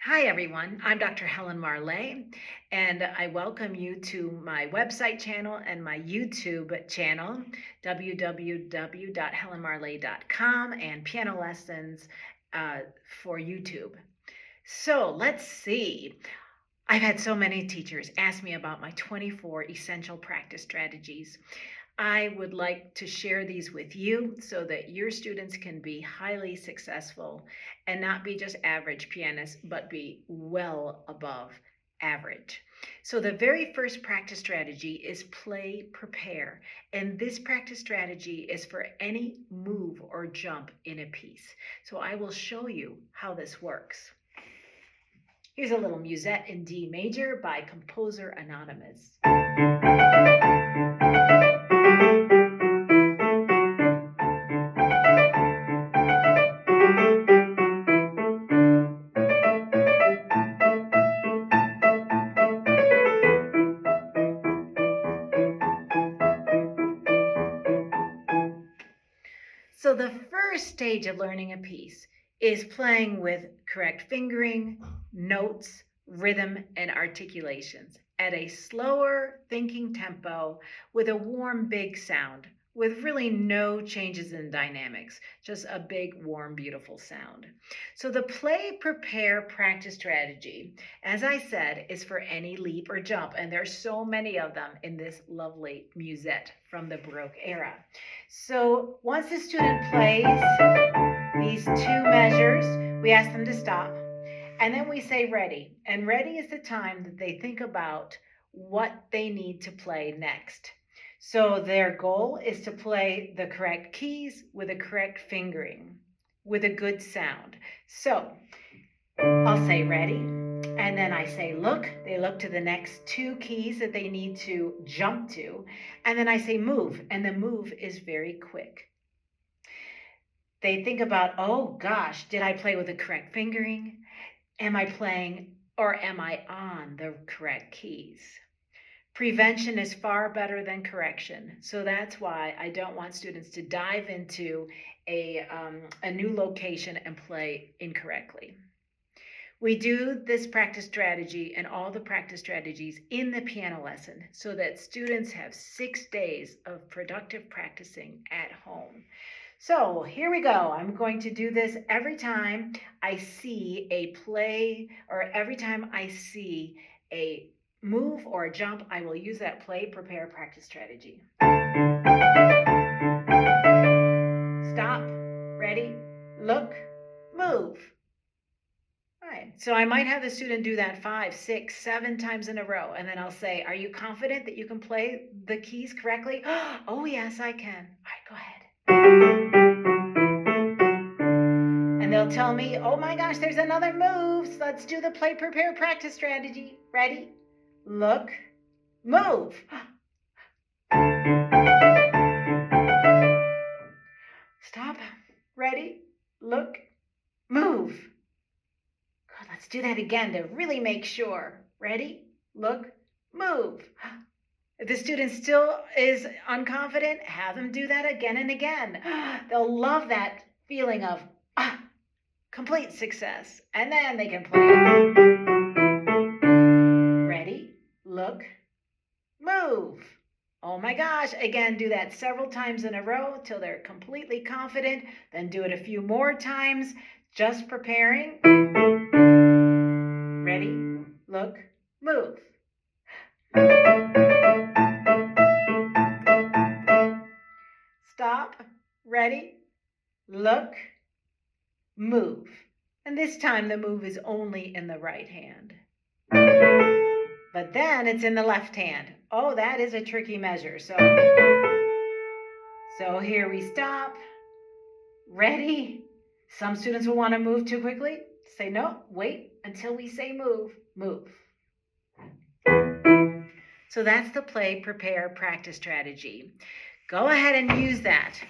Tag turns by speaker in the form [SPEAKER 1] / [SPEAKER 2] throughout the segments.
[SPEAKER 1] Hi, everyone. I'm Dr. Helen Marlais, and I welcome you to my website channel and my YouTube channel, www.helenmarlais.com, and piano lessons for YouTube. So let's see. I've had so many teachers ask me about my 24 essential practice strategies. I would like to share these with you so that your students can be highly successful and not be just average pianists, but be well above average. So the very first practice strategy is play, prepare. And this practice strategy is for any move or jump in a piece. So I will show you how this works. Here's a little musette in D major by composer anonymous. So the first stage of learning a piece is playing with correct fingering, notes, rhythm, and articulations at a slower thinking tempo with a warm, big sound, with really no changes in dynamics, just a big, warm, beautiful sound. So the play, prepare, practice strategy, as I said, is for any leap or jump, and there's so many of them in this lovely musette from the Baroque era. So once the student plays these two measures, we ask them to stop, and then we say ready. And ready is the time that they think about what they need to play next. So their goal is to play the correct keys with a correct fingering, with a good sound. So I'll say ready, and then I say look. They look to the next two keys that they need to jump to, and then I say move, and the move is very quick. They think about, oh gosh, did I play with the correct fingering? Am I playing or am I on the correct keys? Prevention is far better than correction. So that's why I don't want students to dive into a new location and play incorrectly. We do this practice strategy and all the practice strategies in the piano lesson so that students have 6 days of productive practicing at home. So here we go. I'm going to do this every time I see a play or every time I see a move or a jump, I will use that play, prepare, practice strategy. Stop, ready, look, move. Right. So I might have the student do that 5, 6, 7 times in a row. And then I'll say, are you confident that you can play the keys correctly? Oh, yes, I can. All right, go ahead. And they'll tell me, oh my gosh, there's another move. So let's do the play, prepare, practice strategy. Ready? Look, move. Stop. Ready? Look, move. Good, let's do that again to really make sure. Ready? Look, move. If the student still is unconfident, have them do that again and again. They'll love that feeling of complete success. And then they can play. Ready, look, move. Oh my gosh, again, do that several times in a row till they're completely confident. Then do it a few more times, just preparing. Ready, look, move. Stop, ready, look, move. And this time the move is only in the right hand. But then it's in the left hand. Oh, that is a tricky measure. So here we stop. Ready? Some students will want to move too quickly. Say, no, wait until we say move, move. So that's the play, prepare, practice strategy. Go ahead and use that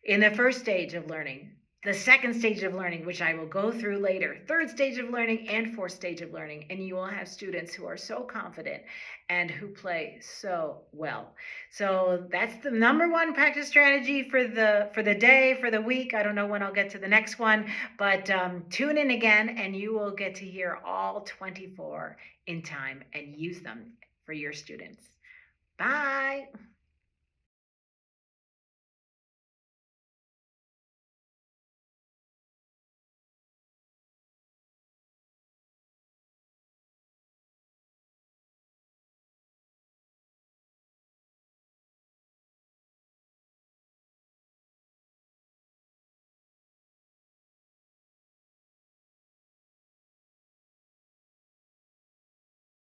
[SPEAKER 1] in the first stage of learning. the second stage of learning, which I will go through later, third stage of learning and fourth stage of learning. And you will have students who are so confident and who play so well. So that's the number one practice strategy for the day, for the week. I don't know when I'll get to the next one, but tune in again and you will get to hear all 24 in time and use them for your students. Bye.